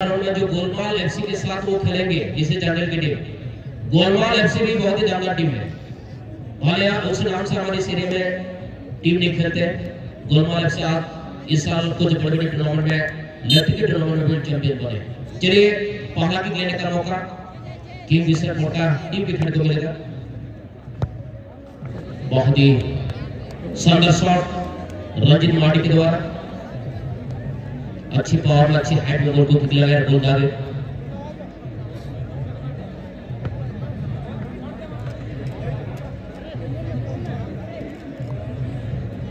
में जो गोलमाल एफसी के साथ वो खेलेंगे जिसे जनरल की टीम, गोलमाल एफसी भी बहुत ही शानदार टीम है। भले उस नाम से हमारी सीरीज में टीम नहीं खेलते। गोलमाल एफसी आज इस साल कुछ बड़े बड़े टूर्नामेंट में लड़की के टूर्नामेंट में चैंपियन बने। चलिए पहला की लेने का मौका किंग विशर मोटा टीम के खेल को मिलेगा। बहुत ही शानदार शॉट रंजित माटी के द्वारा, अच्छी पावर अच्छी हाइट में गोल को किक लगाया, गोल डाले।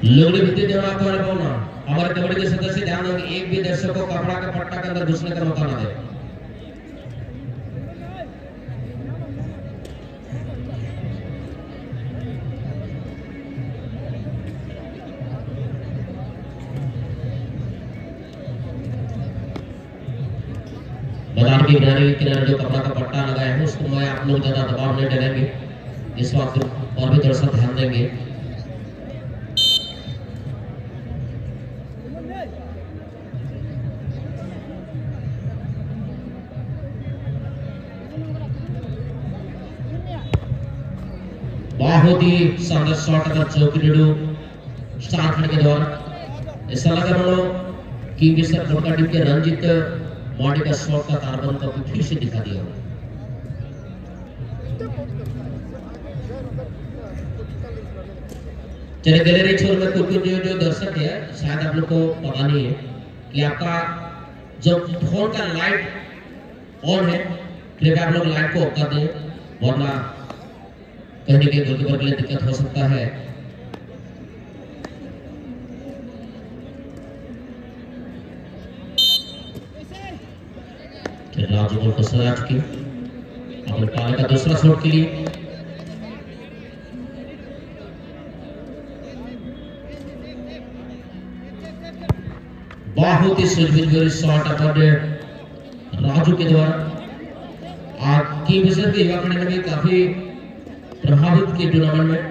लोगों ने जमा कर बोलना हमारे कबड्डी के सदस्य ध्यान रखें, एक भी दर्शक को कपड़ा के पट्टा के अंदर घुसने का मौका ना दे। मैदान के किनारे जो कपड़ा का पट्टा लगाया है उसको मैं आप लोग ज्यादा दबाव नहीं डालेंगे, इस वक्त और भी दर्शक ध्यान देंगे। बहुत ही शानदार शॉट अगर चौकी डीडू स्टार खड़े के द्वारा ऐसा लगा मानो कि विशर मोटा टीम के रंजित बॉडी का शॉट का कार्बन का फिर से दिखा दिया। चलिए गैलरी छोर में कुछ जो दर्शक है शायद आप लोग को पता नहीं है कि आपका जब फोन का लाइट ऑन है कृपया आप लोग लाइट को ऑफ कर दें, वरना कहीं के गोलकीपर के लिए दिक्कत हो सकता है। राजू गोल को सजा चुकी अपने पाले का दूसरा शॉट के लिए। बहुत ही सुलझी शॉट अपने राजू के द्वारा आज की विशर के युवा खंड में काफी प्रभावित किए टूर्नामेंट में।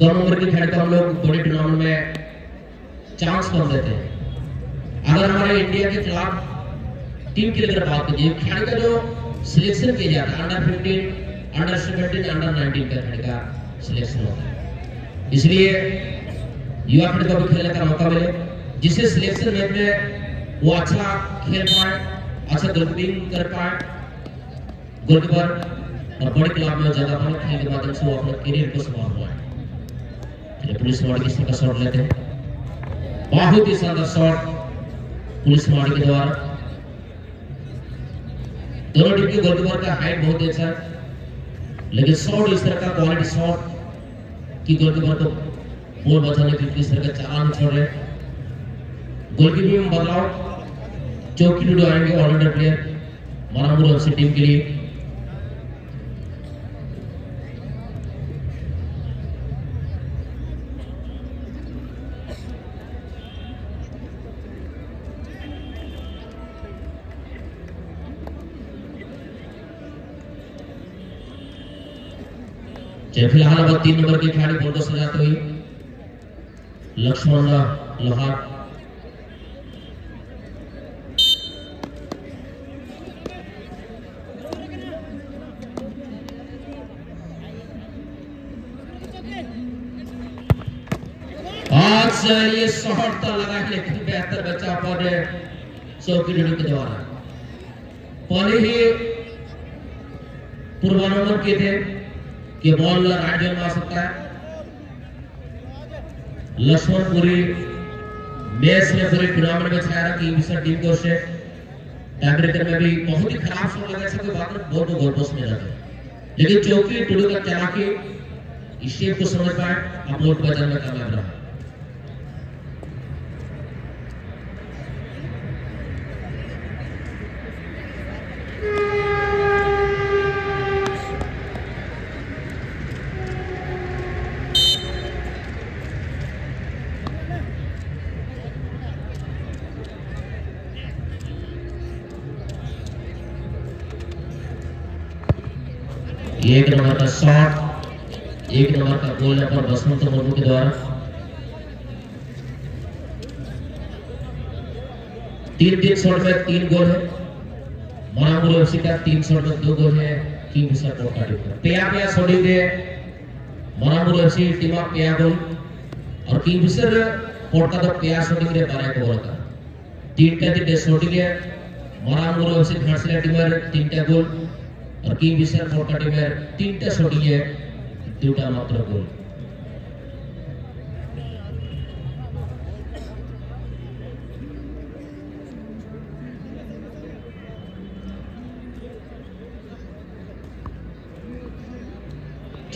कम उम्र के खिलाड़ी को हम लोग बड़े टूर्नामेंट में चांस कम देते हैं। अगर हमारे इंडिया के खिलाफ टीम की अगर बात करिए, खिलाड़ी का जो सिलेक्शन किया जाता है अंडर 15, अंडर 17, अंडर 19 का खिलाड़ी का सिलेक्शन होता है, इसलिए युवा खिलाड़ी को भी खेलने का मौका मिले जिससे सिलेक्शन मैच में वो अच्छा खेल पाए, अच्छा गोलकीपिंग कर पाए गोलकीपर, और बड़े क्लब में ज्यादा खेल के माध्यम से वो अपने करियर को संभाल पाए। पुलिस वार्ड किसी का शॉट लेते हैं, बहुत ही शानदार शॉट पुलिस मार्ग के द्वारा। दोनों टीम के गोलकीपर का हाइट बहुत अच्छा है, लेकिन शॉट इस तरह का क्वालिटी शॉट की गोलकीपर को बॉल बचाने के लिए इस तरह का चालान छोड़ रहे। गोलकीपिंग में बदलाव, चौकी डीडू आएंगे ऑलराउंडर प्लेयर मनामुर एफसी टीम के लिए। फिलहाल अब 3 नंबर के खिलाड़ी बॉल को सजाते हुए लक्ष्मण लोहार। आज ये शॉट तो लगा है लेकिन बेहतर बचा पर चौकी डीडू के द्वारा। पहले ही पूर्वानुमान किए थे कि बॉल राइट जोन में आ सकता है। लक्ष्मण पूरी मैच में पूरे टूर्नामेंट में छाया कि विशर टीम को से टाइब्रेकर में भी बहुत ही खराब शॉट लगा, ऐसा कोई बात नहीं, बहुत गोल पोस्ट में जाते, लेकिन चौकी डीडू का चालाकी इस शेप को समझ पाए आप लोग बचाने में कामयाब रहा। एक नंबर का शॉट, एक नंबर का गोल पर बसंत मुर्मू के द्वारा। तीन शॉट में 3 गोल है। मनामुर एफसी का 3 शॉट में 2 गोल है। किंगफिशर पोर्ट का टीम पेया शॉटिंग है। मनामुर एफसी टीम पेया गोल और किंगफिशर पोर्ट का तो पेया शॉटिंग रे 12 गोल का 3टा शॉटिंग है। मनामुर एफसी घाटशिला टीम 3टा गोल और किंगफिशर पोर्ट का टीम 3टा शॉटिंग है 2टा मात्र गोल।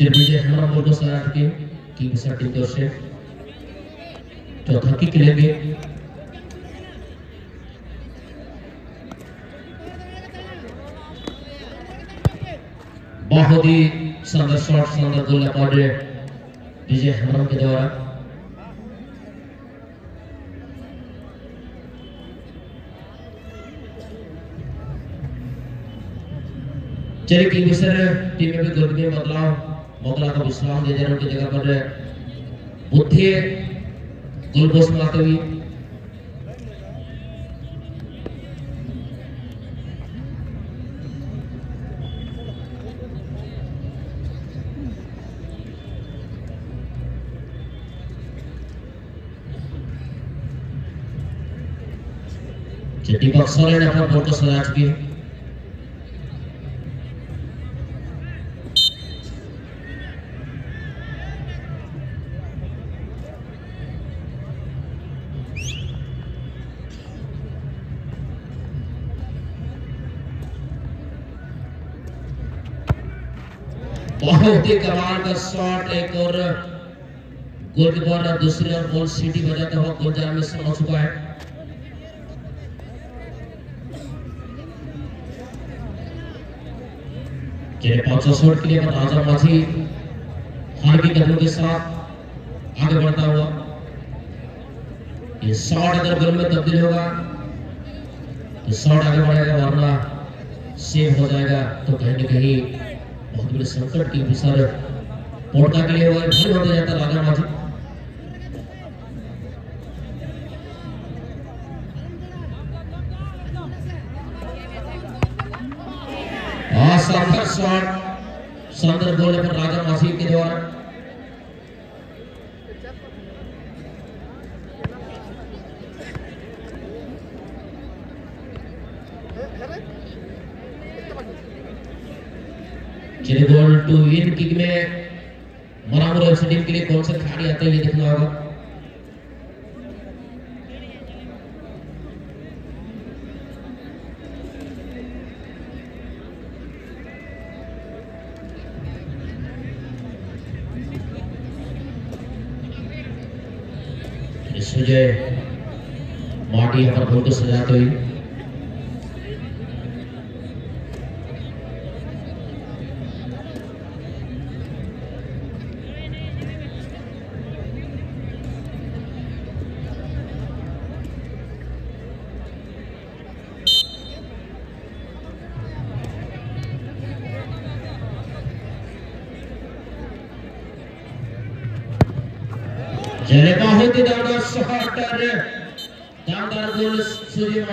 विजय हमारा बोल को सजा के किंगफिशर टीम की ओर से चौथा किक लेंगे। बहुत ही शानदार शॉट शानदार गोल पर विजय हमारा के द्वारा। चलिए किंगफिशर टीम में भी गोल में बदलाव मोगला का विश्राम दे देने की जगह पर बुद्धि गोल पोस्ट में आते हुए दीपक सोरेन ने अपना बोल को सजा चुकी है। बहुत ही कमाल का शॉट एक और गोलकीपर दूसरी ओर बॉल सीटी बजाता हुआ गोल जाल में समा चुका है। चलिए 5 शॉट के लिए राजा माझी हार की कदमों के साथ आगे बढ़ता हुआ। ये शॉट अगर गोल में तब्दील होगा तो शॉट आगे बढ़ेगा वरना सेव हो जाएगा तो कहीं न कहीं बहुत बड़े संकट की विचार पोर्टा के लिए भारी होता जाता राजा माझी। शानदार शॉट शानदार गोल पर राजा माझी के द्वारा। चलिए गोल टू विन किक में मनामुर एफसी टीम के लिए कौन से खिलाड़ी आते हैं ये देखना होगा। सुजय माटी पर गोल को सजाते हुए बहुत ही शानदार शॉट, शानदार गोल सुजय